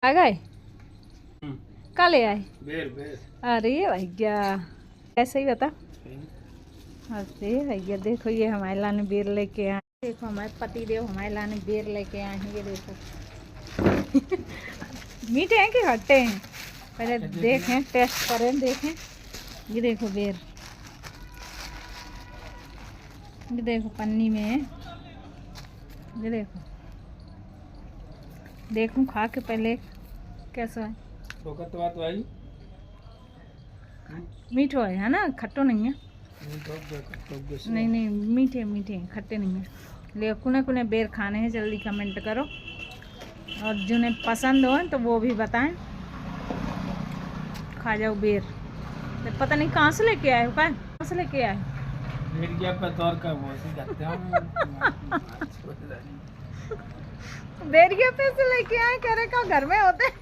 आ गए? कल ले आए? बेर बेर। अरे भैया ऐसे ही बता। अरे भैया देखो ये हमारे लाने बेर लेके आए। देखो हमारे पति देव हमारे लाने बेर लेके आए हैं। ये देखो मीठे हैं कि खट्टे हैं? पहले देखें, टेस्ट करें, देखें। ये देखो बेर, ये देखो पन्नी में है। ये देखो, देखूं खा के पहले कैसा है। तो बात आई मीठो है ना, खट्टो नहीं है। नहीं नहीं, मीठे मीठे हैं, खट्टे नहीं है। ले कुने कुने बेर खाने हैं, जल्दी कमेंट करो और जिन्हें पसंद हो तो वो भी बताएं। खा जाओ बेर। तो पता नहीं कहाँ से लेके आए हो, कहाँ से लेके आए? बेरिया पे से लेके आए, कह रहे का घर में होते